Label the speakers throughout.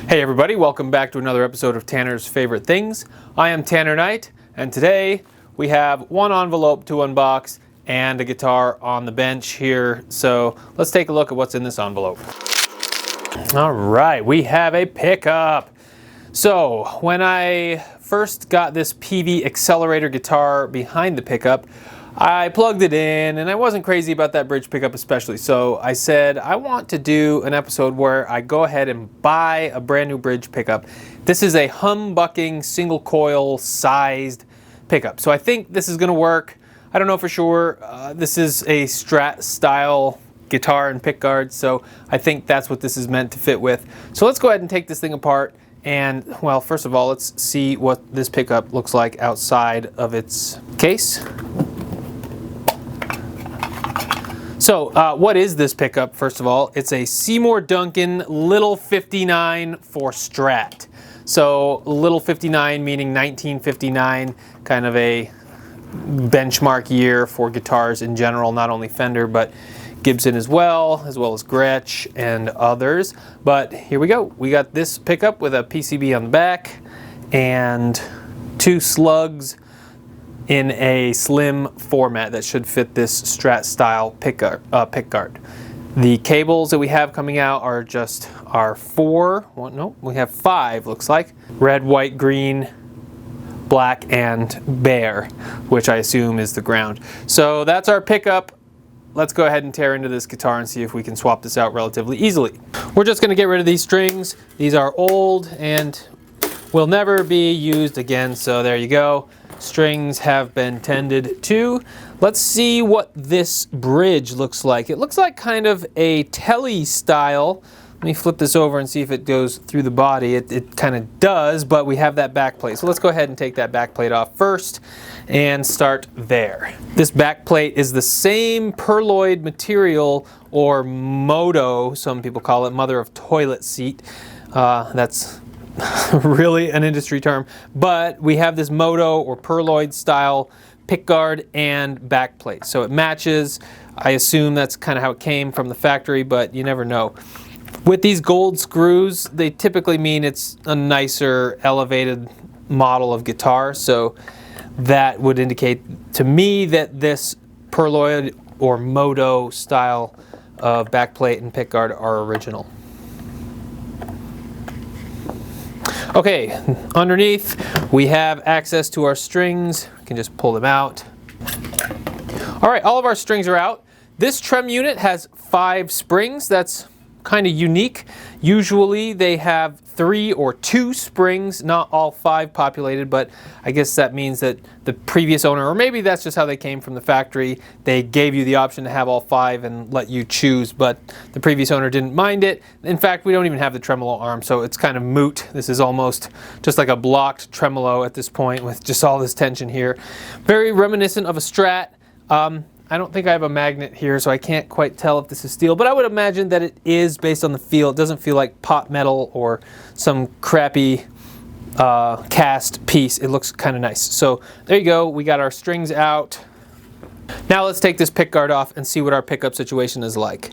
Speaker 1: Hey everybody, welcome back to another episode of Tanner's Favorite Things. I am Tanner Knight, and today we have one envelope to unbox and a guitar on the bench here. So let's take a look at what's in this envelope. All right, we have a pickup. So when I first got this Peavey Axcelerator guitar behind the pickup, I plugged it in and I wasn't crazy about that bridge pickup especially. So I said, I want to do an episode where I go ahead and buy a brand new bridge pickup. This is a humbucking single coil sized pickup. So I think this is gonna work. I don't know for sure. This is a Strat style guitar and pickguard. So I think that's what this is meant to fit with. So let's go ahead and take this thing apart. And well, first of all, let's see what this pickup looks like outside of its case. So what is this pickup? First of all, it's a Seymour Duncan Little 59 for Strat. So Little 59 meaning 1959, kind of a benchmark year for guitars in general, not only Fender, but Gibson as well as Gretsch and others. But here we go. We got this pickup with a PCB on the back and two slugs in a slim format that should fit this Strat style pickguard. The cables that we have coming out are just our we have five, looks like. Red, white, green, black, and bare, which I assume is the ground. So that's our pickup. Let's go ahead and tear into this guitar and see if we can swap this out relatively easily. We're just gonna get rid of these strings. These are old and will never be used again, so there you go. Strings have been tended to. Let's see what this bridge looks like. It looks like kind of a telly style. Let me flip this over and see if it goes through the body. It kind of does, but we have that back plate. So let's go ahead and take that back plate off first and start there. This back plate is the same perloid material, or moto, some people call it, mother of toilet seat. That's really an industry term, but we have this moto or perloid style pickguard and back plate, so it matches. I assume that's kind of how it came from the factory, but you never know. With these gold screws, they typically mean it's a nicer elevated model of guitar, so that would indicate to me that this perloid or moto style of back plate and pickguard are original. Okay, underneath we have access to our strings. We can just pull them out. All right, all of our strings are out. This trem unit has 5 springs. That's kind of unique. Usually they have 3 or 2 springs, not all 5 populated, but I guess that means that the previous owner, or maybe that's just how they came from the factory, they gave you the option to have all 5 and let you choose, but the previous owner didn't mind it. In fact, we don't even have the tremolo arm, so it's kind of moot. This is almost just like a blocked tremolo at this point with just all this tension here. Very reminiscent of a Strat. I don't think I have a magnet here, so I can't quite tell if this is steel, but I would imagine that it is based on the feel. It doesn't feel like pot metal or some crappy cast piece. It looks kind of nice. So there you go. We got our strings out. Now let's take this pickguard off and see what our pickup situation is like.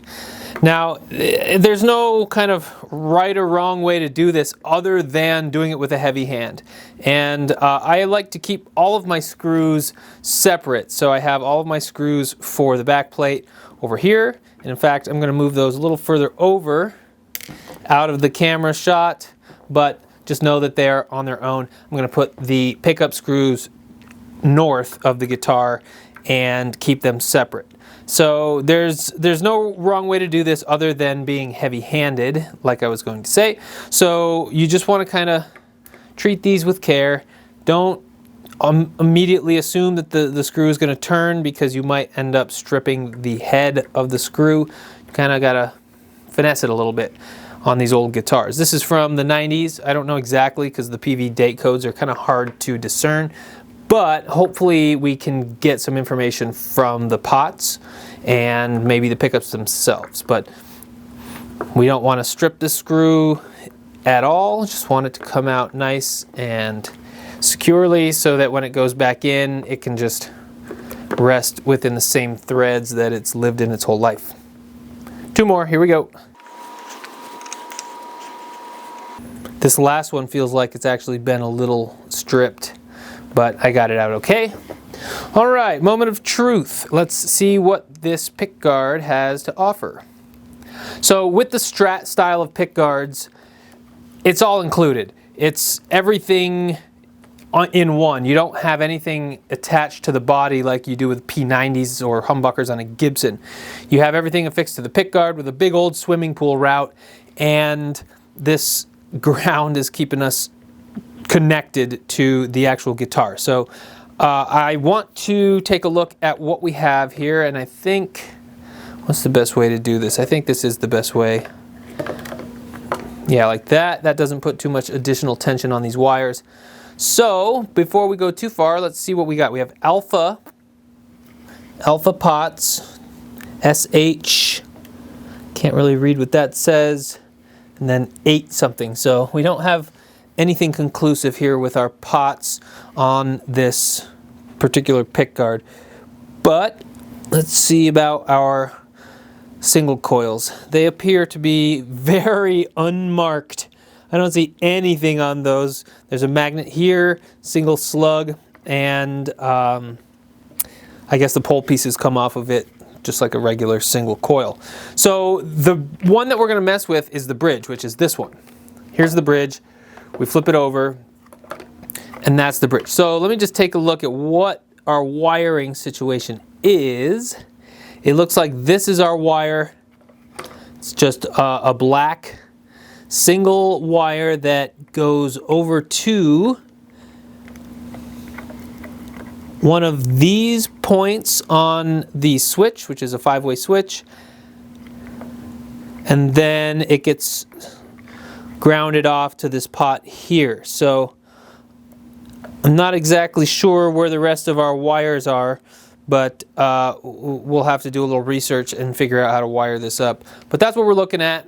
Speaker 1: Now, there's no kind of right or wrong way to do this other than doing it with a heavy hand. And I like to keep all of my screws separate. So I have all of my screws for the back plate over here. And in fact, I'm going to move those a little further over out of the camera shot, but just know that they're on their own. I'm going to put the pickup screws north of the guitar and keep them separate. So there's no wrong way to do this other than being heavy-handed, like I was going to say. So you just want to kind of treat these with care. Don't immediately assume that the screw is going to turn, because you might end up stripping the head of the screw. You kind of got to finesse it a little bit on these old guitars. This is from the 90s. I don't know exactly, because the Peavey date codes are kind of hard to discern. But hopefully we can get some information from the pots and maybe the pickups themselves. But we don't want to strip the screw at all. Just want it to come out nice and securely so that when it goes back in, it can just rest within the same threads that it's lived in its whole life. 2 more, here we go. This last one feels like it's actually been a little stripped, but I got it out okay. All right, moment of truth. Let's see what this pickguard has to offer. So with the Strat style of pickguards, it's all included. It's everything in one. You don't have anything attached to the body like you do with P90s or humbuckers on a Gibson. You have everything affixed to the pickguard with a big old swimming pool route, and this ground is keeping us connected to the actual guitar. So I want to take a look at what we have here, and I think, what's the best way to do this? I think this is the best way. Yeah, like that. That doesn't put too much additional tension on these wires. So before we go too far, let's see what we got. We have alpha pots, SH, can't really read what that says, and then 8 something. So we don't have anything conclusive here with our pots on this particular pickguard. But let's see about our single coils. They appear to be very unmarked. I don't see anything on those. There's a magnet here, single slug, and I guess the pole pieces come off of it just like a regular single coil. So the one that we're going to mess with is the bridge, which is this one. Here's the bridge. We flip it over, and that's the bridge. So let me just take a look at what our wiring situation is. It looks like this is our wire. It's just a black single wire that goes over to one of these points on the switch, which is a 5-way switch, and then it gets grounded off to this pot here. So I'm not exactly sure where the rest of our wires are, but we'll have to do a little research and figure out how to wire this up. But that's what we're looking at.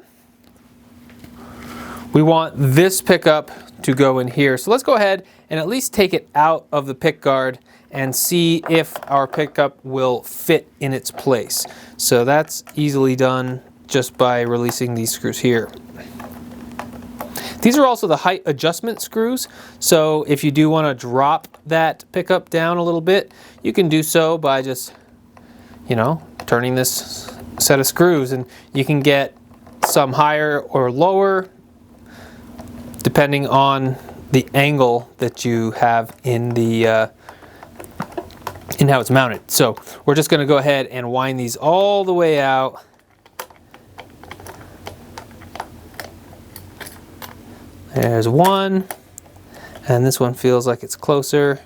Speaker 1: We want this pickup to go in here. So let's go ahead and at least take it out of the pickguard and see if our pickup will fit in its place. So that's easily done just by releasing these screws here. These are also the height adjustment screws. So if you do want to drop that pickup down a little bit, you can do so by just, you know, turning this set of screws, and you can get some higher or lower depending on the angle that you have in the in how it's mounted. So we're just going to go ahead and wind these all the way out. There's one, and this one feels like it's closer.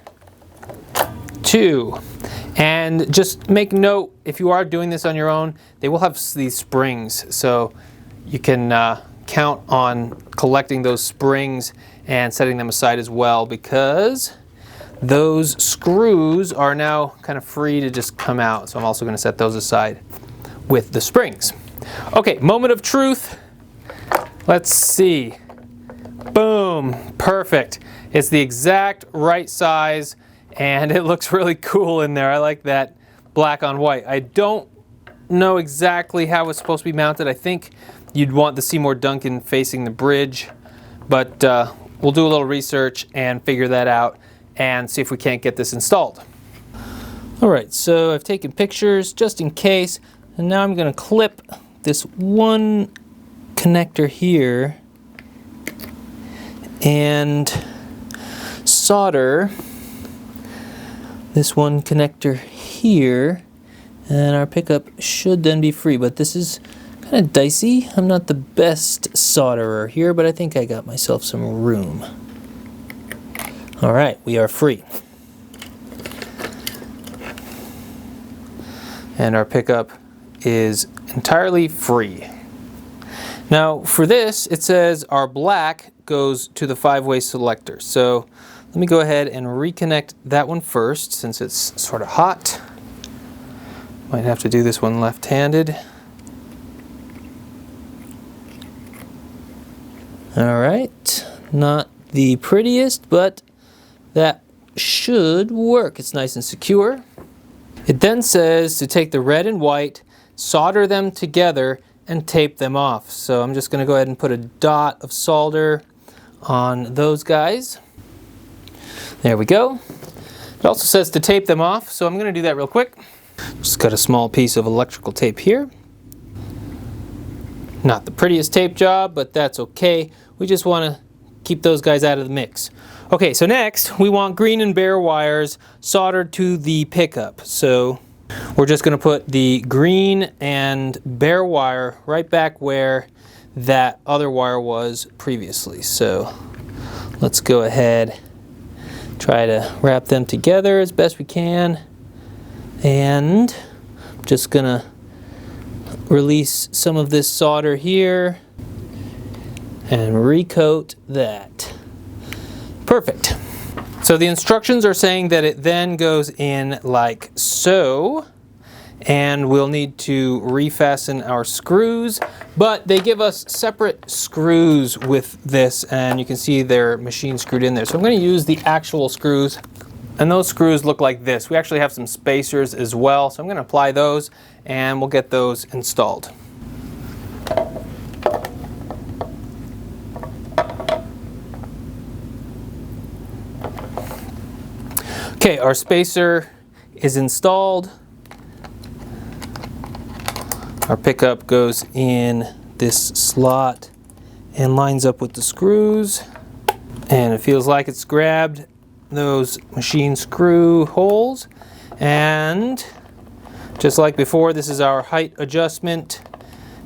Speaker 1: 2. And just make note, if you are doing this on your own, they will have these springs, so you can count on collecting those springs and setting them aside as well, because those screws are now kind of free to just come out. So I'm also going to set those aside with the springs. Okay, moment of truth. Let's see. Boom, perfect. It's the exact right size, and it looks really cool in there. I like that black on white. I don't know exactly how it's supposed to be mounted. I think you'd want the Seymour Duncan facing the bridge, but we'll do a little research and figure that out and see if we can't get this installed. All right, so I've taken pictures just in case, and now I'm going to clip this one connector here and solder this one connector here, and our pickup should then be free. But this is kind of dicey. I'm not the best solderer here, but I think I got myself some room. All right, we are free. And our pickup is entirely free. Now for this, it says our black goes to the 5-way selector. So let me go ahead and reconnect that one first, since it's sort of hot. Might have to do this one left-handed. All right, not the prettiest, but that should work. It's nice and secure. It then says to take the red and white, solder them together, and tape them off. So I'm just going to go ahead and put a dot of solder on those guys. There we go. It also says to tape them off, so I'm going to do that real quick. Just got a small piece of electrical tape here. Not the prettiest tape job, but that's okay. We just want to keep those guys out of the mix. Okay, so next we want green and bare wires soldered to the pickup. So we're just going to put the green and bare wire right back where that other wire was previously. So let's go ahead, try to wrap them together as best we can, and I'm just going to release some of this solder here and recoat that. Perfect. So the instructions are saying that it then goes in like so, and we'll need to refasten our screws, but they give us separate screws with this, and you can see they're machine screwed in there. So I'm going to use the actual screws, and those screws look like this. We actually have some spacers as well, so I'm going to apply those and we'll get those installed. Okay, our spacer is installed. Our pickup goes in this slot and lines up with the screws, and it feels like it's grabbed those machine screw holes, and just like before, this is our height adjustment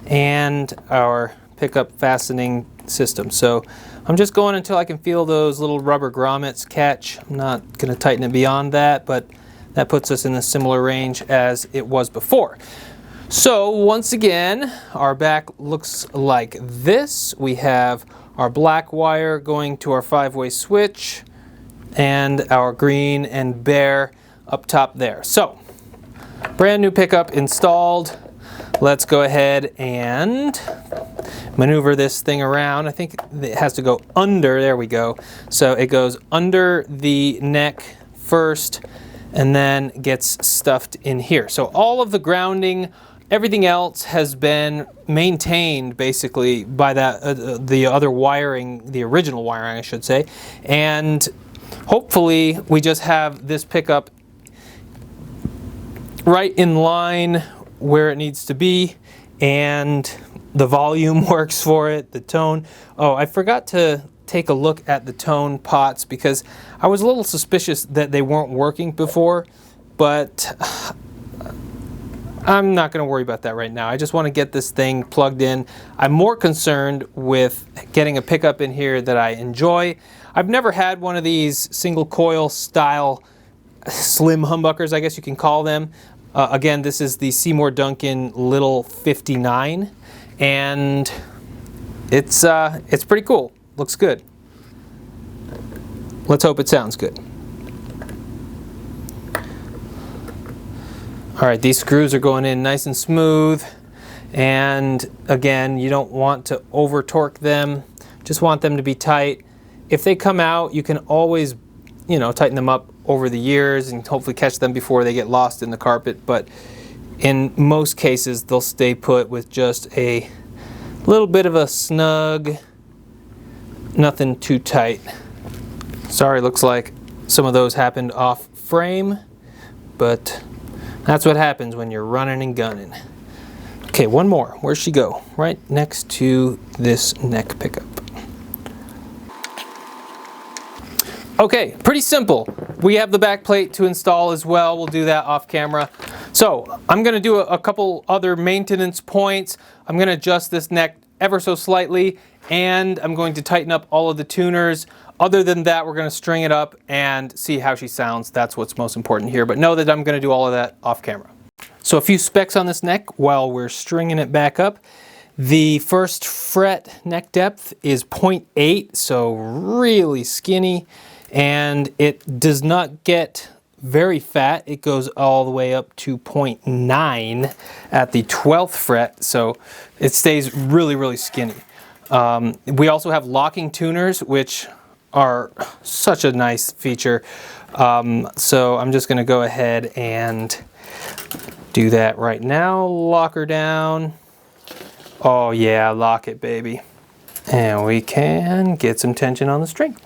Speaker 1: and our pickup fastening system. So I'm just going until I can feel those little rubber grommets catch. I'm not going to tighten it beyond that, but that puts us in a similar range as it was before. So once again, our back looks like this. We have our black wire going to our 5-way switch and our green and bare up top there. So brand new pickup installed. Let's go ahead and maneuver this thing around. I think it has to go under. There we go. So it goes under the neck first and then gets stuffed in here. So all of the grounding, everything else has been maintained basically by that the other wiring, the original wiring I should say, and hopefully we just have this pickup right in line where it needs to be, and the volume works for it, the tone. Oh, I forgot to take a look at the tone pots because I was a little suspicious that they weren't working before, but I'm not going to worry about that right now. I just want to get this thing plugged in. I'm more concerned with getting a pickup in here that I enjoy. I've never had one of these single coil style slim humbuckers, I guess you can call them. Again, this is the Seymour Duncan Little 59, and it's pretty cool. Looks good. Let's hope it sounds good. All right, these screws are going in nice and smooth, and again, you don't want to over torque them. Just want them to be tight. If they come out, you can always, tighten them up over the years and hopefully catch them before they get lost in the carpet, but in most cases they'll stay put with just a little bit of a snug, nothing too tight. Sorry, looks like some of those happened off frame, but that's what happens when you're running and gunning. Okay, one more. Where's she go? Right next to this neck pickup. Okay, pretty simple. We have the back plate to install as well. We'll do that off camera. So I'm going to do a couple other maintenance points. I'm going to adjust this neck ever so slightly, and I'm going to tighten up all of the tuners. Other than that, we're going to string it up and see how she sounds. That's what's most important here, but know that I'm going to do all of that off camera. So a few specs on this neck while we're stringing it back up. The first fret neck depth is 0.8, so really skinny. And it does not get very fat. It goes all the way up to 0.9 at the 12th fret, so it stays really, really skinny. We also have locking tuners, which are such a nice feature. So I'm just going to go ahead and do that right now. Lock her down. Oh yeah, lock it, baby. And we can get some tension on the string.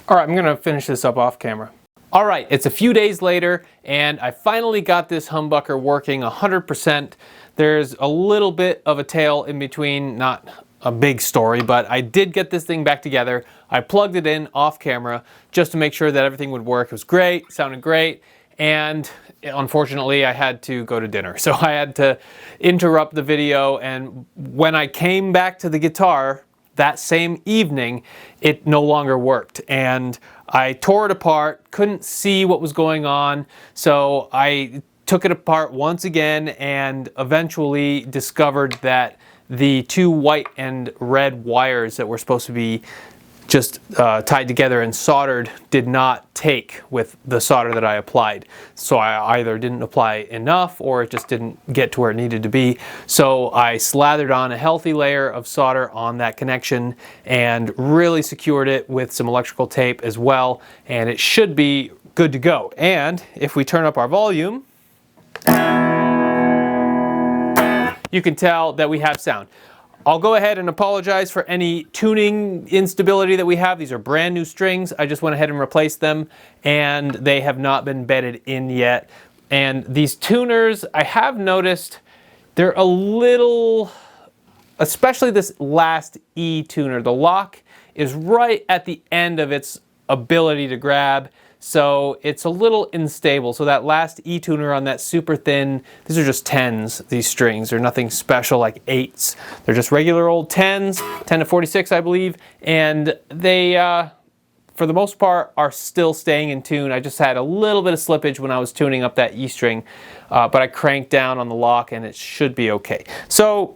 Speaker 1: All right, I'm gonna finish this up off camera. All right, it's a few days later, and I finally got this humbucker working 100%. There's a little bit of a tail in between, not a big story, but I did get this thing back together. I plugged it in off camera just to make sure that everything would work. It was great, sounded great, and unfortunately I had to go to dinner. So I had to interrupt the video, and when I came back to the guitar that same evening, it no longer worked. And I tore it apart, couldn't see what was going on, so I took it apart once again and eventually discovered that the two white and red wires that were supposed to be just tied together and soldered did not take with the solder that I applied. So I either didn't apply enough or it just didn't get to where it needed to be. So I slathered on a healthy layer of solder on that connection and really secured it with some electrical tape as well, and it should be good to go. And if we turn up our volume, you can tell that we have sound. I'll go ahead and apologize for any tuning instability that we have. These are brand new strings. I just went ahead and replaced them, and they have not been bedded in yet. And these tuners, I have noticed they're a little, especially this last E tuner, the lock is right at the end of its ability to grab. So it's a little unstable. So that last E tuner on that super thin, these are just 10s, these strings. They're nothing special like 8s. They're just regular old 10s, 10 to 46 I believe, and they, for the most part, are still staying in tune. I just had a little bit of slippage when I was tuning up that E string, but I cranked down on the lock and it should be okay. So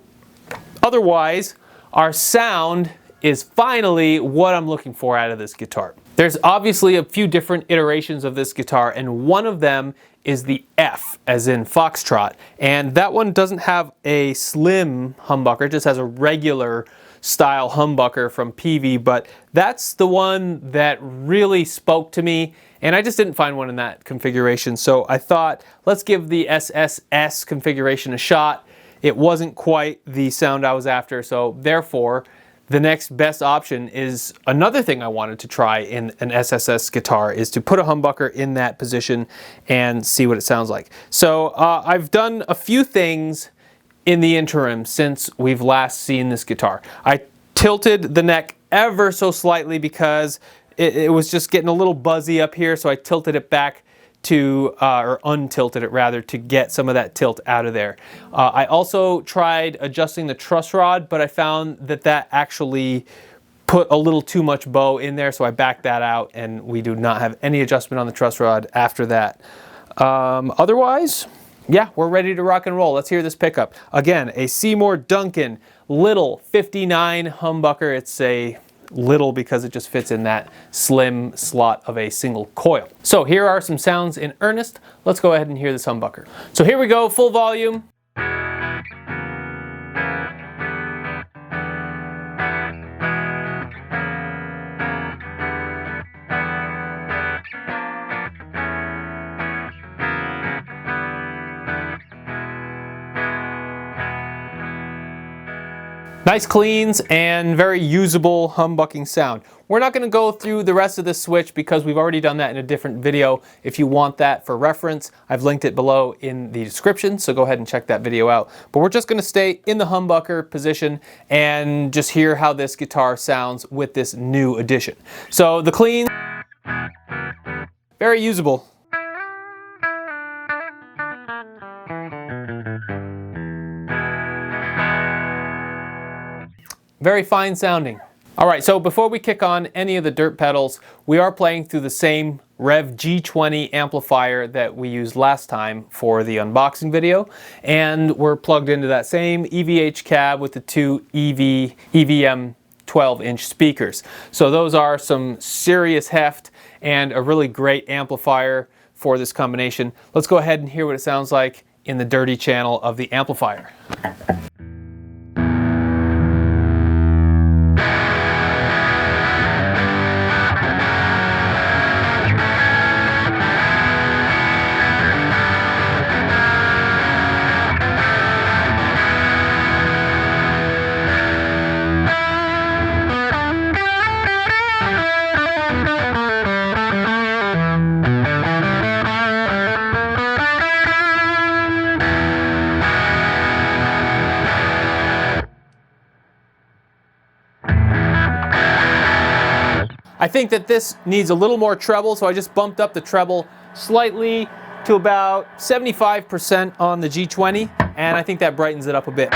Speaker 1: otherwise, our sound is finally what I'm looking for out of this guitar. There's obviously a few different iterations of this guitar, and one of them is the F, as in Foxtrot. And that one doesn't have a slim humbucker, it just has a regular style humbucker from Peavey, but that's the one that really spoke to me, and I just didn't find one in that configuration. So I thought, let's give the SSS configuration a shot. It wasn't quite the sound I was after, so therefore, the next best option is another thing I wanted to try in an SSS guitar, is to put a humbucker in that position and see what it sounds like. So I've done a few things in the interim since we've last seen this guitar. I tilted the neck ever so slightly because it was just getting a little buzzy up here, so I tilted it back to, or untilted it rather, to get some of that tilt out of there. I also tried adjusting the truss rod, but I found that that actually put a little too much bow in there, so I backed that out, and we do not have any adjustment on the truss rod after that. Otherwise, yeah, we're ready to rock and roll. Let's hear this pickup. Again, a Seymour Duncan little 59 humbucker. It's a little because it just fits in that slim slot of a single coil. So here are some sounds in earnest. Let's go ahead and hear this humbucker. So here we go, full volume. Nice cleans and very usable humbucking sound. We're not going to go through the rest of this switch because we've already done that in a different video. If you want that for reference, I've linked it below in the description, so go ahead and check that video out. But we're just going to stay in the humbucker position and just hear how this guitar sounds with this new addition. So the clean, very usable. Very fine sounding. All right, so before we kick on any of the dirt pedals, we are playing through the same Rev G20 amplifier that we used last time for the unboxing video, and we're plugged into that same EVH cab with the two EVM 12-inch speakers. So those are some serious heft and a really great amplifier for this combination. Let's go ahead and hear what it sounds like in the dirty channel of the amplifier. I think that this needs a little more treble, so I just bumped up the treble slightly to about 75% on the G20, and I think that brightens it up a bit.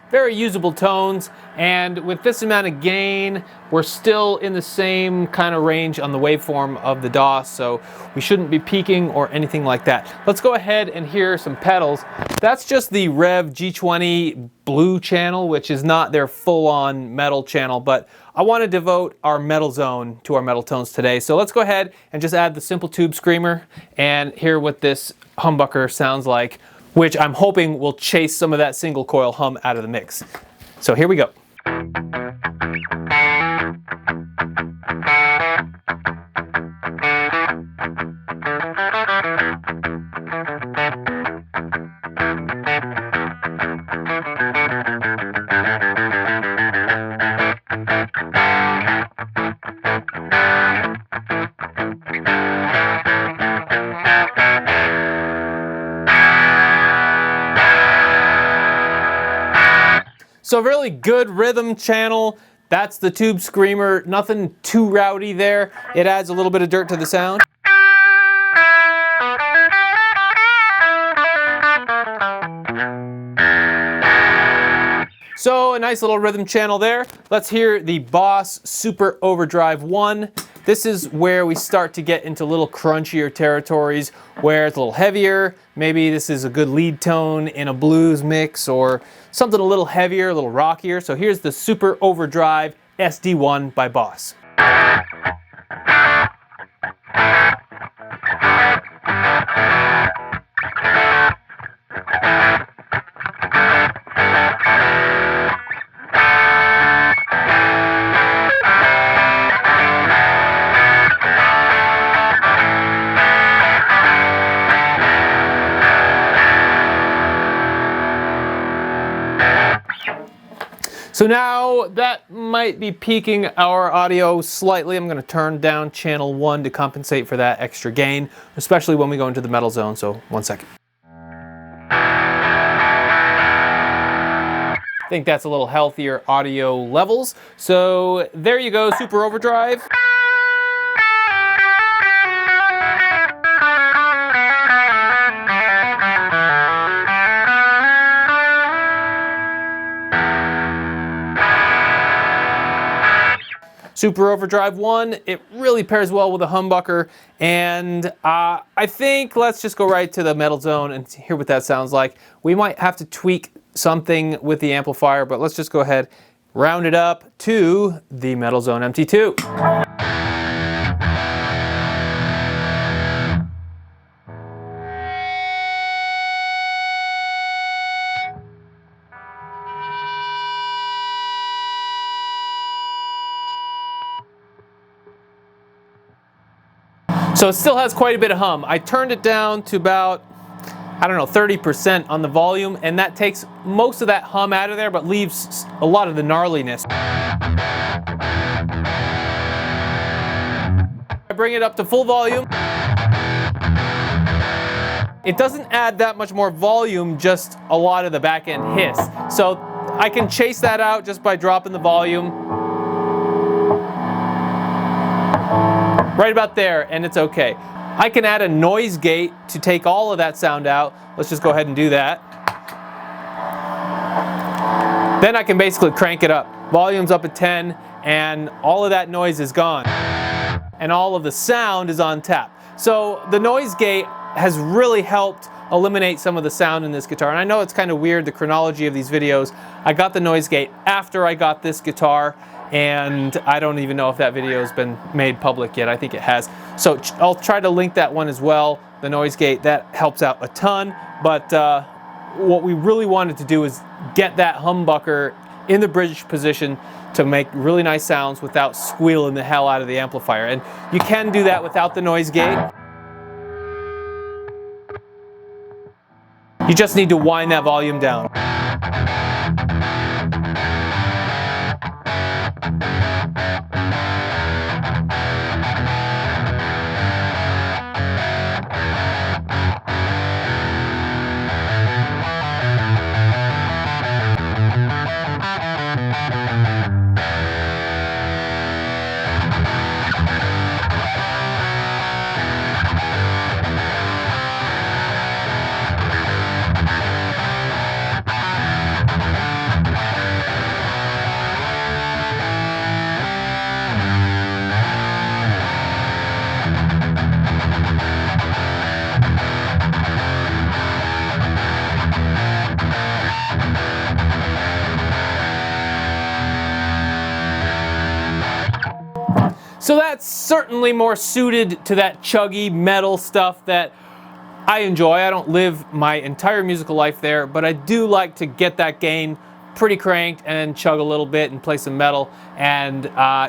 Speaker 1: Very usable tones, and with this amount of gain, we're still in the same kind of range on the waveform of the DOS, so we shouldn't be peaking or anything like that. Let's go ahead and hear some pedals. That's just the Rev G20 blue channel, which is not their full-on metal channel, but I want to devote our metal zone to our metal tones today. So let's go ahead and just add the simple tube screamer and hear what this humbucker sounds like, which I'm hoping will chase some of that single coil hum out of the mix. So here we go. So really good rhythm channel. That's the tube screamer. Nothing too rowdy there. It adds a little bit of dirt to the sound. So a nice little rhythm channel there. Let's hear the Boss Super Overdrive 1. This is where we start to get into little crunchier territories where it's a little heavier. Maybe this is a good lead tone in a blues mix or something a little heavier, a little rockier. So here's the Super Overdrive SD1 by Boss. So now that might be peaking our audio slightly. I'm going to turn down channel 1 to compensate for that extra gain, especially when we go into the metal zone. So 1 second. I think that's a little healthier audio levels. So there you go, Super Overdrive. Super Overdrive 1, it really pairs well with a humbucker, and I think let's just go right to the metal zone and hear what that sounds like. We might have to tweak something with the amplifier, but let's just go ahead, round it up to the Metal Zone MT2. So it still has quite a bit of hum. I turned it down to about, I don't know, 30% on the volume, and that takes most of that hum out of there, but leaves a lot of the gnarliness. I bring it up to full volume. It doesn't add that much more volume, just a lot of the back end hiss. So I can chase that out just by dropping the volume. Right about there, and it's okay. I can add a noise gate to take all of that sound out. Let's just go ahead and do that. Then I can basically crank it up. Volume's up at 10, and all of that noise is gone. And all of the sound is on tap. So the noise gate has really helped eliminate some of the sound in this guitar. And I know it's kind of weird, the chronology of these videos. I got the noise gate after I got this guitar, and I don't even know if that video has been made public yet. I think it has. So I'll try to link that one as well. The noise gate, that helps out a ton. But what we really wanted to do is get that humbucker in the bridge position to make really nice sounds without squealing the hell out of the amplifier. And you can do that without the noise gate. You just need to wind that volume down. So that's certainly more suited to that chuggy metal stuff that I enjoy. I don't live my entire musical life there, but I do like to get that gain pretty cranked and chug a little bit and play some metal. And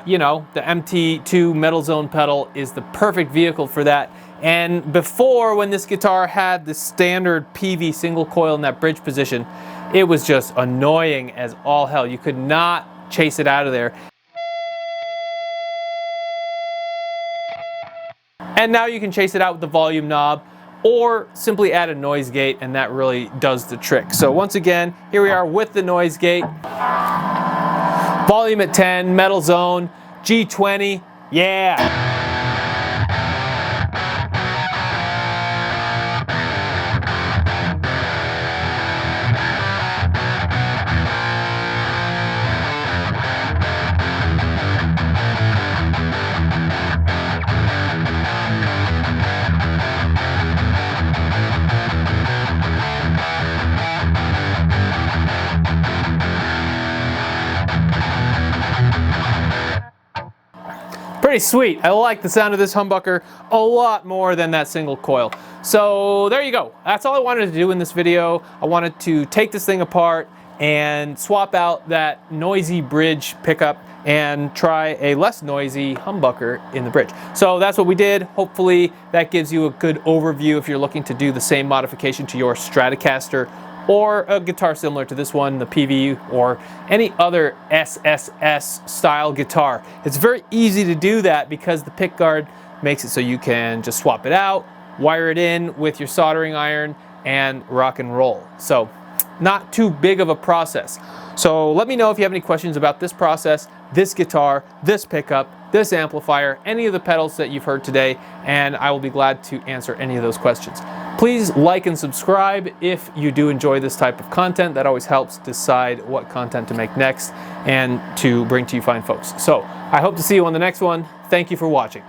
Speaker 1: you know, the MT2 Metal Zone pedal is the perfect vehicle for that. And before, when this guitar had the standard Peavey single coil in that bridge position, it was just annoying as all hell. You could not chase it out of there. And now you can chase it out with the volume knob, or simply add a noise gate, and that really does the trick. So once again, here we are with the noise gate. Volume at 10, Metal Zone, G20, yeah! Pretty sweet. I like the sound of this humbucker a lot more than that single coil. So there you go. That's all I wanted to do in this video. I wanted to take this thing apart and swap out that noisy bridge pickup and try a less noisy humbucker in the bridge. So that's what we did. Hopefully that gives you a good overview if you're looking to do the same modification to your Stratocaster or a guitar similar to this one, the Peavey, or any other SSS style guitar. It's very easy to do that because the pickguard makes it so you can just swap it out, wire it in with your soldering iron, and rock and roll. So not too big of a process. So let me know if you have any questions about this process, this guitar, this pickup, this amplifier, any of the pedals that you've heard today, and I will be glad to answer any of those questions. Please like and subscribe if you do enjoy this type of content. That always helps decide what content to make next and to bring to you fine folks. So I hope to see you on the next one. Thank you for watching.